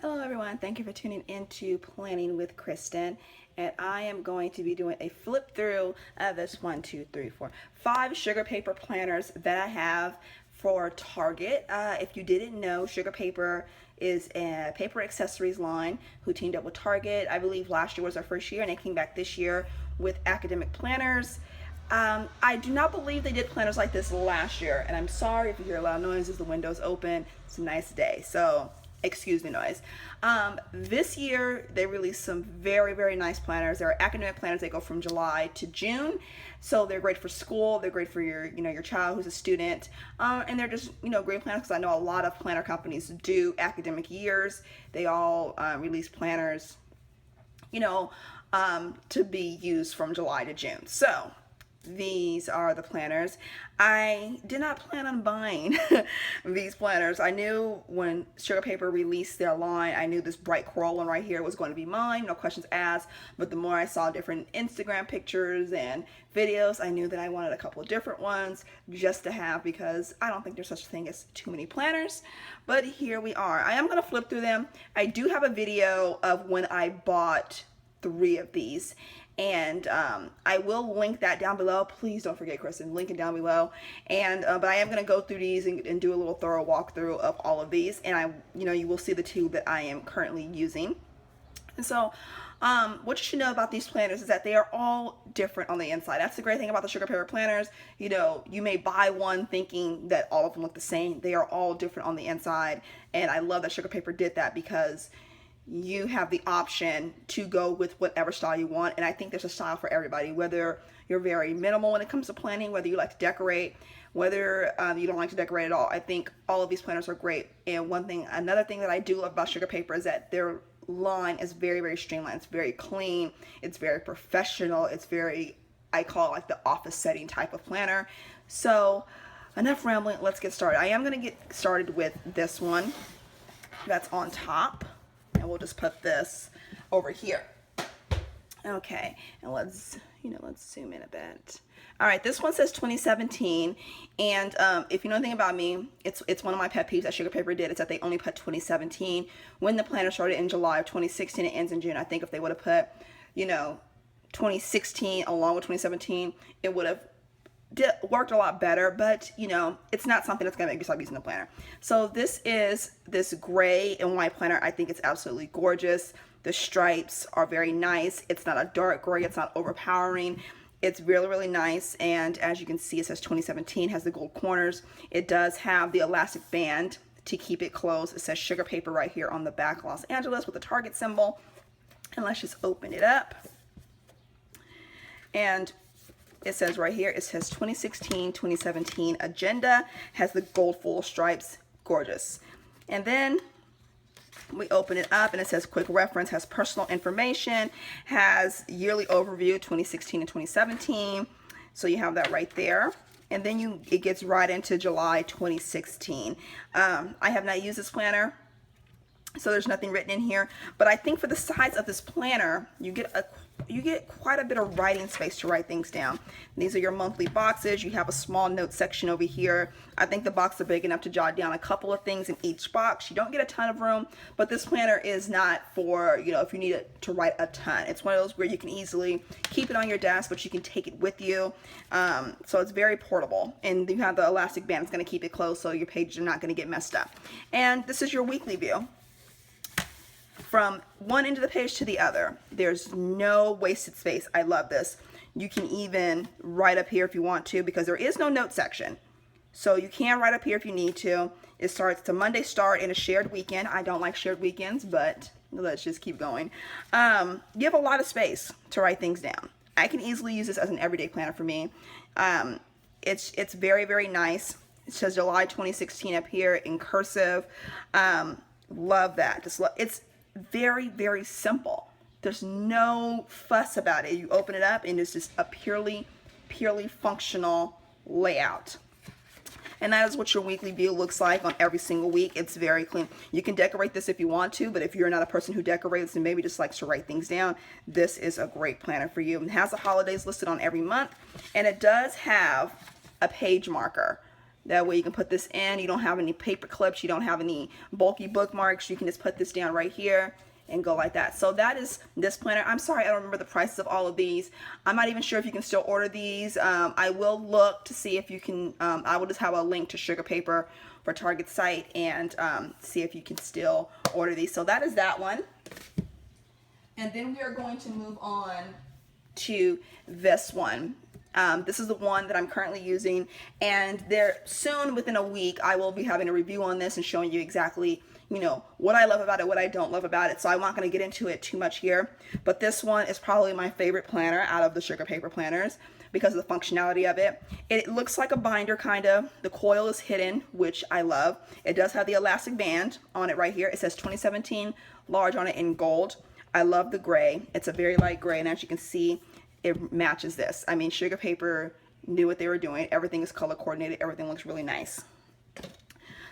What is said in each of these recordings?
Hello everyone, thank you for tuning into Planning with Kristen, and I am going to be doing a flip through of this 5 sugar paper planners that I have for Target. If you didn't know, Sugar Paper is a paper accessories line who teamed up with Target. I believe last year was our first year and they came back this year with academic planners. I do not believe they did planners like this last year, and I'm sorry if you hear loud noises, the window's open, it's a nice day, so excuse the noise. This year they released some very nice planners. They're academic planners. They go from July to June, so they're great for school, they're great for your child who's a student, and they're just great planners because I know a lot of planner companies do academic years. They all release planners to be used from July to June. So these are the planners. I did not plan on buying these planners. I knew when Sugar Paper released their line, I knew this bright coral one right here was going to be mine, no questions asked. But the more I saw different Instagram pictures and videos, I knew that I wanted a couple of different ones just to have, because I don't think there's such a thing as too many planners. But here we are. I am going to flip through them. I do have a video of when I bought 3 of these, and I will link that down below. Please don't forget, Kristen, link it down below. And but I am going to go through these and do a little thorough walkthrough of all of these, and you will see the 2 that I am currently using. And so what you should know about these planners is that they are all different on the inside. That's the great thing about the Sugar Paper planners. You may buy one thinking that all of them look the same. They are all different on the inside, and I love that Sugar Paper did that, because you have the option to go with whatever style you want. And I think there's a style for everybody, whether you're very minimal when it comes to planning, whether you like to decorate, whether you don't like to decorate at all. I think all of these planners are great. And another thing that I do love about Sugar Paper is that their line is very streamlined. It's very clean, it's very professional, it's very, I call it like the office setting type of planner. So enough rambling, let's get started. I am going to get started with this one that's on top, and we'll just put this over here. Okay, and let's zoom in a bit. All right, this one says 2017, and if you know anything about me, it's one of my pet peeves that Sugar Paper did, is that they only put 2017 when the planner started in July of 2016. It ends in June. I think if they would have put 2016 along with 2017, it would have worked a lot better, but it's not something that's gonna make you stop using the planner. So this is this gray and white planner. I think it's absolutely gorgeous. The stripes are very nice. It's not a dark gray, it's not overpowering. It's really nice, and as you can see, it says 2017, has the gold corners. It does have the elastic band to keep it closed. It says Sugar Paper right here on the back, Los Angeles, with the Target symbol. And let's just open it up, and it says right here, it says 2016-2017 agenda, has the gold full stripes, gorgeous. And then we open it up and it says quick reference, has personal information, has yearly overview 2016 and 2017. So you have that right there. And then it gets right into July 2016. I have not used this planner, so there's nothing written in here, but I think for the size of this planner, you get quite a bit of writing space to write things down. These are your monthly boxes. You have a small note section over here. I think the boxes are big enough to jot down a couple of things in each box. You don't get a ton of room, but this planner is not for, if you need to write a ton. It's one of those where you can easily keep it on your desk, but you can take it with you. So it's very portable, and you have the elastic band. It's going to keep it closed, so your pages are not going to get messed up. And this is your weekly view. From one end of the page to the other, there's no wasted space. I love this. You can even write up here if you want to, because there is no note section. So you can write up here if you need to. It's a Monday start in a shared weekend. I don't like shared weekends, but let's just keep going. You have a lot of space to write things down. I can easily use this as an everyday planner for me. It's very nice. It says July 2016 up here in cursive. Love that. It's very simple. There's no fuss about it. You open it up and it's just a purely functional layout. And that is what your weekly view looks like on every single week. It's very clean. You can decorate this if you want to, but if you're not a person who decorates and maybe just likes to write things down, this is a great planner for you. It has the holidays listed on every month, and it does have a page marker. That way you can put this in. You don't have any paper clips. You don't have any bulky bookmarks. You can just put this down right here and go like that. So that is this planner. I'm sorry, I don't remember the prices of all of these. I'm not even sure if you can still order these. I will look to see if you can. I will just have a link to Sugar Paper for Target site and see if you can still order these. So that is that one. And then we are going to move on to this one. This is the one that I'm currently using, and there soon, within a week, I will be having a review on this and showing you exactly, you know, what I love about it, what I don't love about it. So I'm not going to get into it too much here, but this one is probably my favorite planner out of the Sugar Paper planners because of the functionality of it. It looks like a binder, kind of. The coil is hidden, which I love. It does have the elastic band on it right here. It says 2017 large on it in gold. I love the gray. It's a very light gray, and as you can see, it matches this. I mean, Sugar Paper knew what they were doing. Everything is color coordinated. Everything looks really nice.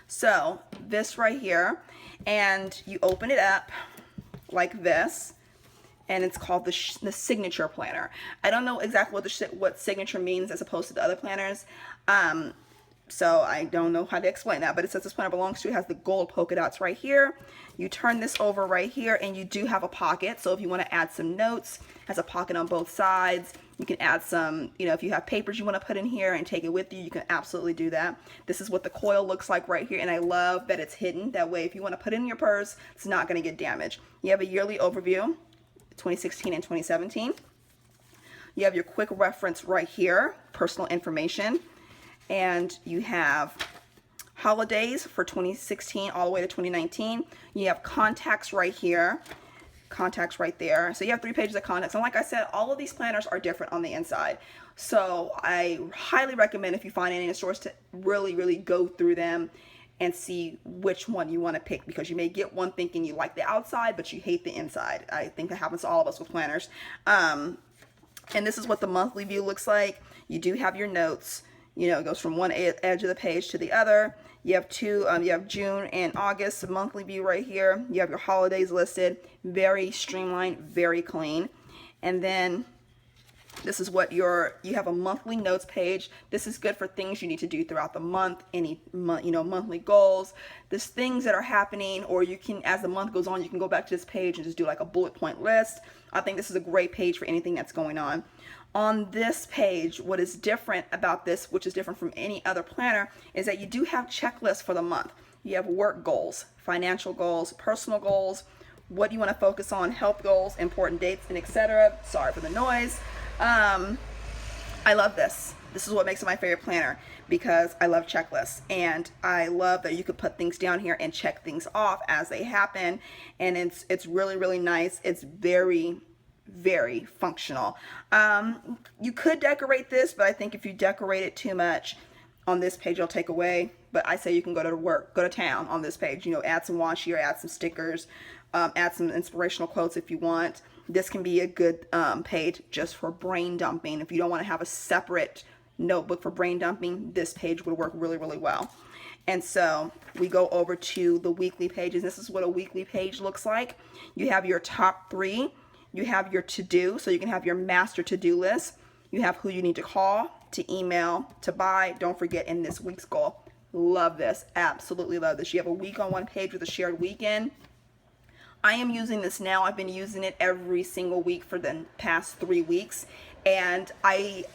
So this right here, and you open it up like this, and it's called the signature planner. I don't know exactly what signature means as opposed to the other planners. So I don't know how to explain that, but it says this planner belongs to, it has the gold polka dots right here. You turn this over right here, and you do have a pocket. So if you want to add some notes, it has a pocket on both sides. You can add some, you know, if you have papers you want to put in here and take it with you, you can absolutely do that. This is what the coil looks like right here, and I love that it's hidden. That way, if you want to put it in your purse, it's not going to get damaged. You have a yearly overview, 2016 and 2017. You have your quick reference right here, personal information. And you have holidays for 2016 all the way to 2019. You have contacts right here, contacts right there. So you have 3 pages of contacts. And like I said, all of these planners are different on the inside. So I highly recommend, if you find any in stores, to really, really go through them and see which one you want to pick, because you may get one thinking you like the outside, but you hate the inside. I think that happens to all of us with planners. And this is what the monthly view looks like. You do have your notes. You know, it goes from one edge of the page to the other. You have you have June and August monthly view right here. You have your holidays listed. Very streamlined, very clean. And then this is what you have a monthly notes page. This is good for things you need to do throughout the month, any monthly goals. There's things that are happening, or you can, as the month goes on, you can go back to this page and just do like a bullet point list. I think this is a great page for anything that's going on. On this page, what is different about this, which is different from any other planner, is that you do have checklists for the month. You have work goals, financial goals, personal goals, what you want to focus on, health goals, important dates, and etc. Sorry for the noise. I love this. This is what makes it my favorite planner, because I love checklists, and I love that you could put things down here and check things off as they happen, and it's really, really nice. It's very functional. You could decorate this, but I think if you decorate it too much on this page, you'll take away. But I say you can go to town on this page. You know, add some washi, or add some stickers, add some inspirational quotes if you want. This can be a good page just for brain dumping. If you don't want to have a separate notebook for brain dumping, this page would work really, really well. And so we go over to the weekly pages. This is what a weekly page looks like. You have your top 3. You have your to-do, so you can have your master to-do list. You have who you need to call, to email, to buy. Don't forget, in this week's goal. Love this. Absolutely love this. You have a week on one page with a shared weekend. I am using this now. I've been using it every single week for the past 3 weeks. And I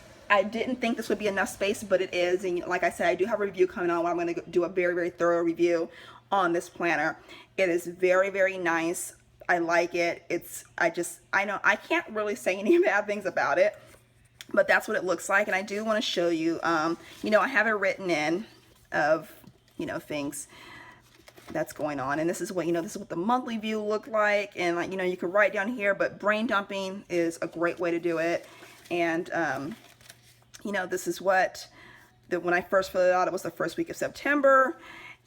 didn't think this would be enough space, but it is. And like I said, I do have a review coming on where I'm going to do a very, very thorough review on this planner. It is very, very nice. I like it. I know I can't really say any bad things about it, but that's what it looks like. And I do want to show you, you know, I have it written in of, you know, things that's going on. And this is what, you know, this is what the monthly view looked like. And like, you know, you can write down here, but brain dumping is a great way to do it. And, you know, this is what, when I first filled it out, it was the first week of September.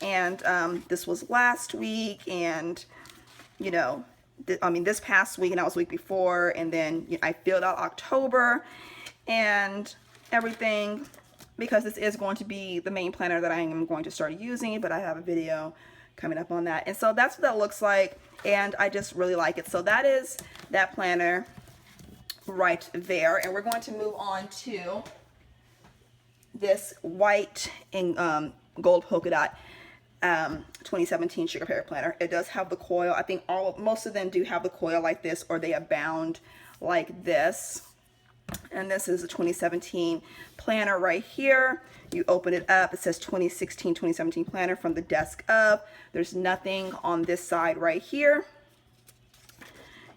And this was last week. And you know, I mean, this past week, and that was the week before, and then I filled out October and everything, because this is going to be the main planner that I am going to start using, but I have a video coming up on that. And so that's what that looks like, and I just really like it. So that is that planner right there, and we're going to move on to this white and gold polka dot 2017 sugar paper planner. It does have the coil. I think most of them do have the coil like this, or they are bound like this. And this is a 2017 planner right here. You open it up, it says 2016-2017 planner from the desk up. There's nothing on this side right here.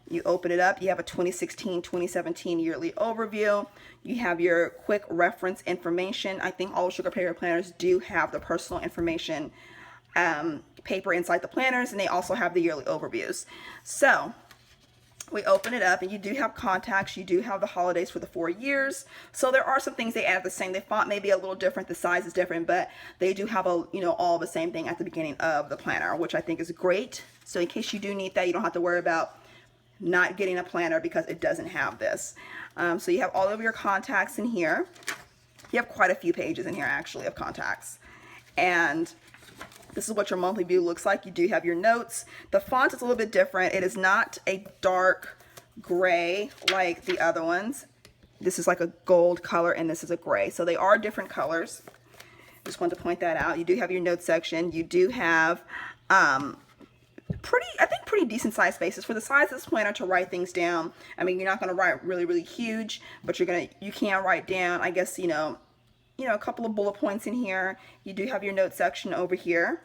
You open it up, you have a 2016-2017 yearly overview. You have your quick reference information. I think all sugar paper planners do have the personal information paper inside the planners, and they also have the yearly overviews. So we open it up, and you do have contacts. You do have the holidays for the 4 years. So there are some things they add the same. The font may be a little different, the size is different, but they do have all the same thing at the beginning of the planner, which I think is great. So in case you do need that, you don't have to worry about not getting a planner because it doesn't have this. So you have all of your contacts in here. You have quite a few pages in here actually of contacts. And this is what your monthly view looks like. You do have your notes. The font is a little bit different. It is not a dark gray like the other ones. This is like a gold color, and this is a gray. So they are different colors. Just wanted to point that out. You do have your notes section. You do have pretty decent size spaces for the size of this planner to write things down. I mean, you're not going to write really huge, but you can write down, I guess, a couple of bullet points in here. You do have your notes section over here.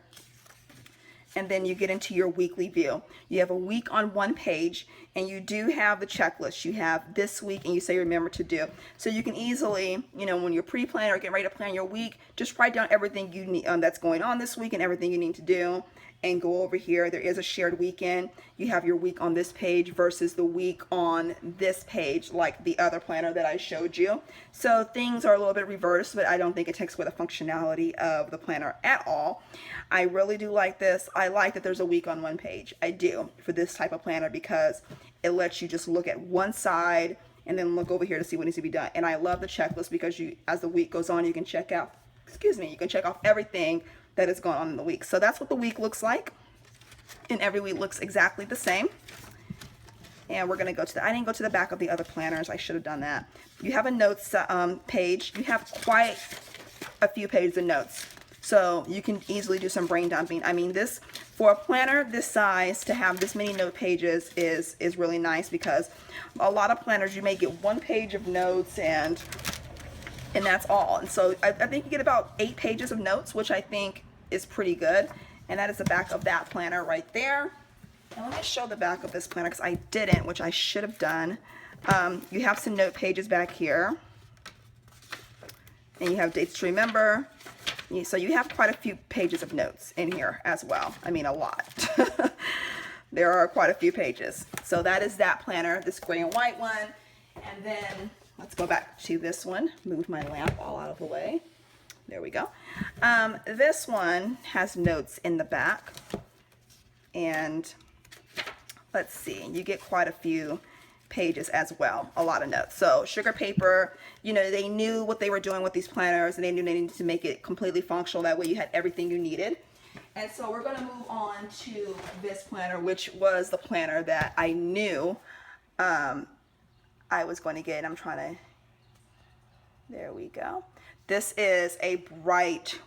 And then you get into your weekly view. You have a week on one page, and you do have the checklist. You have this week, and you say remember to do. So you can easily, when you're pre-planning or getting ready to plan your week, just write down everything you need that's going on this week and everything you need to do. And go over here. There is a shared weekend. You have your week on this page versus the week on this page, like the other planner that I showed you. So things are a little bit reversed, but I don't think it takes away the functionality of the planner at all. I really do like this. I like that there's a week on one page. I do, for this type of planner, because it lets you just look at one side and then look over here to see what needs to be done. And I love the checklist because as the week goes on, you can check off everything that is going on in the week. So that's what the week looks like, and every week looks exactly the same. And we're going to go to I didn't go to the back of the other planners. I should have done that. You have a notes page. You have quite a few pages of notes, so you can easily do some brain dumping. I mean, for a planner this size, to have this many note pages is really nice, because a lot of planners you may get one page of notes and that's all. And so I think you get about 8 pages of notes, which I think is pretty good. And that is the back of that planner right there. And let me show the back of this planner, because I didn't, which I should have done. You have some note pages back here. And you have dates to remember. So you have quite a few pages of notes in here as well. I mean, a lot. There are quite a few pages. So that is that planner, this gray and white one. And then let's go back to this one. Move my lamp all out of the way. There we go. This one has notes in the back. And let's see, you get quite a few pages as well, a lot of notes. So sugar paper, they knew what they were doing with these planners, and they knew they needed to make it completely functional. That way you had everything you needed. And so we're going to move on to this planner, which was the planner that I knew I was going to get. There we go. This is a bright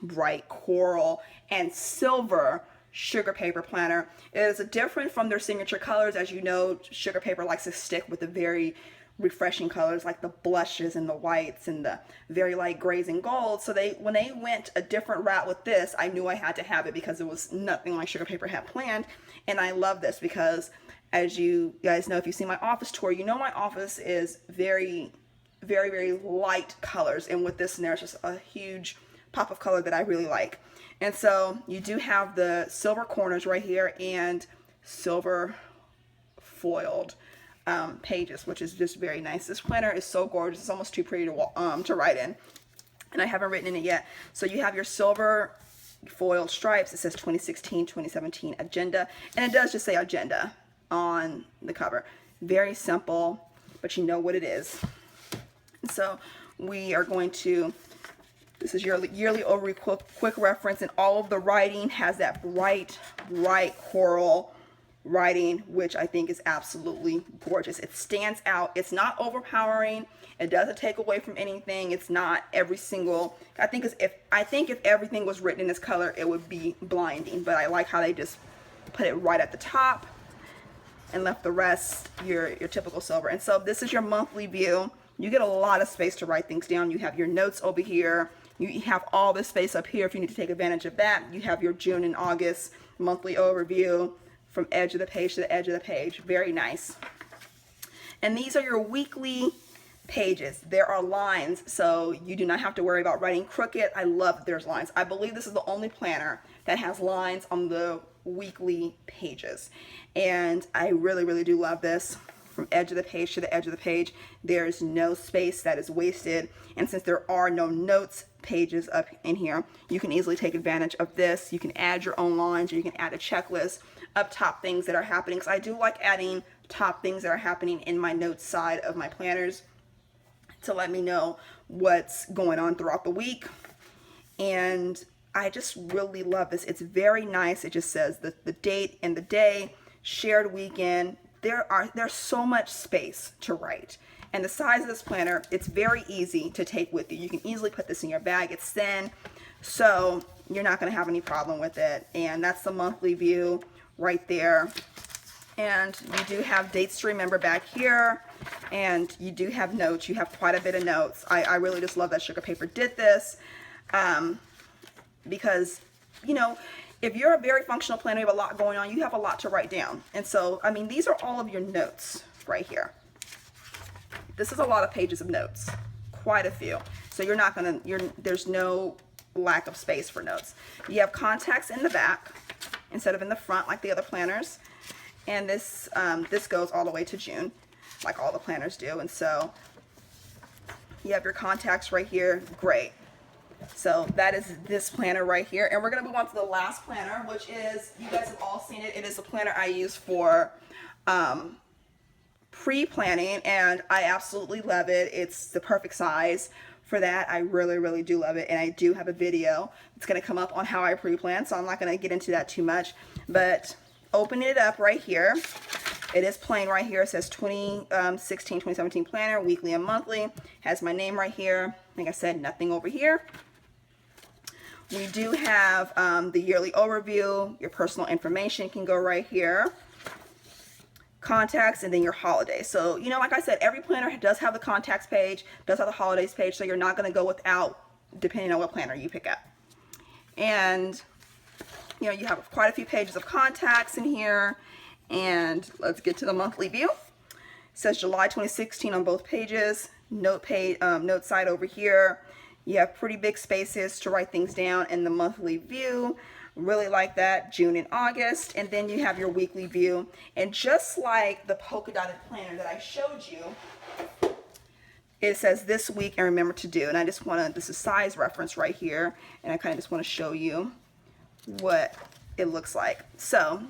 coral and silver sugar paper planner. It is different from their signature colors. As you know, sugar paper likes to stick with the very refreshing colors, like the blushes and the whites and the very light grays and golds. So when they went a different route with this, I knew I had to have it, because it was nothing like sugar paper had planned. And I love this because, as you guys know, if you see my office tour, my office is very light colors, and with this, there's just a huge pop of color that I really like. And so you do have the silver corners right here and silver foiled pages, which is just very nice. This planner is so gorgeous. It's almost too pretty to write in, and I haven't written in it yet. So you have your silver foiled stripes. It says 2016-2017 agenda, and it does just say agenda on the cover. Very simple, but you know what it is. So we are going to, this is your yearly overview quick reference, and all of the writing has that bright coral writing, which I think is absolutely gorgeous. It stands out. It's not overpowering. It doesn't take away from anything. It's not every single, I think if everything was written in this color, it would be blinding, but I like how they just put it right at the top and left the rest your typical silver. And so this is your monthly view. You get a lot of space to write things down. You have your notes over here. You have all this space up here if you need to take advantage of that. You have your June and August monthly overview from edge of the page to the edge of the page. Very nice. And these are your weekly pages. There are lines, so you do not have to worry about writing crooked. I love that there's lines. I believe this is the only planner that has lines on the weekly pages, and I really, really do love this. From edge of the page to the edge of the page, there's no space that is wasted, and since there are no notes pages up in here, you can easily take advantage of this. You can add your own lines, or you can add a checklist up top, things that are happening, because I do like adding top things that are happening in my notes side of my planners to let me know what's going on throughout the week. And I just really love this. It's very nice. It just says the date and the day, shared weekend. There's so much space to write. And the size of this planner, it's very easy to take with you. You can easily put this in your bag. It's thin, so you're not going to have any problem with it. And that's the monthly view right there. And you do have dates to remember back here, and you do have notes. You have quite a bit of notes. I really just love that Sugar Paper did this, because, you know, if you're a very functional planner, you have a lot going on, you have a lot to write down. And so, I mean, these are all of your notes right here. This is a lot of pages of notes, quite a few. So you're not gonna, there's no lack of space for notes. You have contacts in the back instead of in the front like the other planners. And this this goes all the way to June, like all the planners do. And so you have your contacts right here. Great. So that is this planner right here. And we're going to move on to the last planner, which is, you guys have all seen it. It is the planner I use for pre-planning, and I absolutely love it. It's the perfect size for that. I really, really do love it. And I do have a video that's going to come up on how I pre-plan, so I'm not going to get into that too much. But opening it up right here, it is plain right here. It says 2016, 2017 planner, weekly and monthly. Has my name right here. Like I said, nothing over here. We do have the yearly overview. Your personal information can go right here. Contacts, and then your holidays. So, you know, like I said, every planner does have the contacts page, does have the holidays page, so you're not going to go without, depending on what planner you pick up. And you know, you have quite a few pages of contacts in here. And let's get to the monthly view. It says July 2016 on both pages. Note side over here. You have pretty big spaces to write things down in the monthly view. Really like that. June and August. And then you have your weekly view. And just like the polka dotted planner that I showed you, it says this week and remember to do. And I just want to, this is size reference right here. And I kind of just want to show you what it looks like. So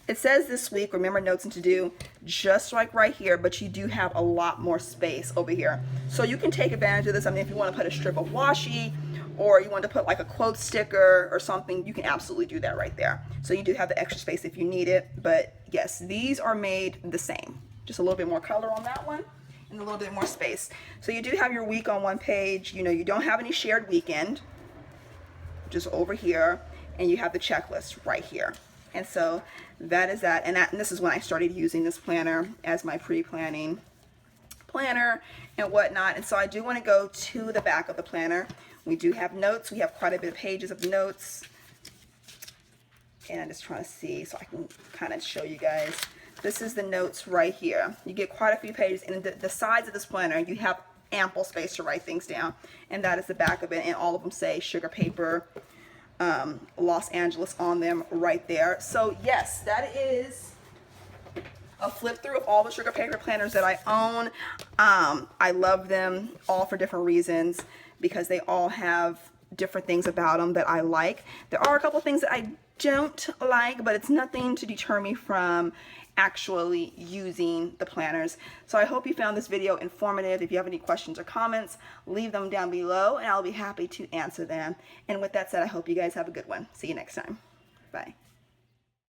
it says this week, remember notes and to do, just like right here, but you do have a lot more space over here. So you can take advantage of this. I mean, if you want to put a strip of washi, or you want to put like a quote sticker or something, you can absolutely do that right there. So you do have the extra space if you need it. But yes, these are made the same. Just a little bit more color on that one and a little bit more space. So you do have your week on one page. You know, you don't have any shared weekend, just over here. And you have the checklist right here. And so that is that. And this is when I started using this planner as my pre-planning planner and whatnot. And so I do want to go to the back of the planner. We do have notes. We have quite a bit of pages of notes. And I'm just trying to see so I can kind of show you guys. This is the notes right here. You get quite a few pages. And the sides of this planner, you have ample space to write things down. And that is the back of it. And all of them say Sugar Paper Los Angeles on them right there. So yes, that is a flip through of all the Sugar Paper planners that I own. I love them all for different reasons because they all have different things about them that I like. There are a couple things that I don't like, but it's nothing to deter me from actually using the planners. So I hope you found this video informative. If you have any questions or comments, leave them down below and I'll be happy to answer them. And with that said, I hope you guys have a good one. See you next time. Bye.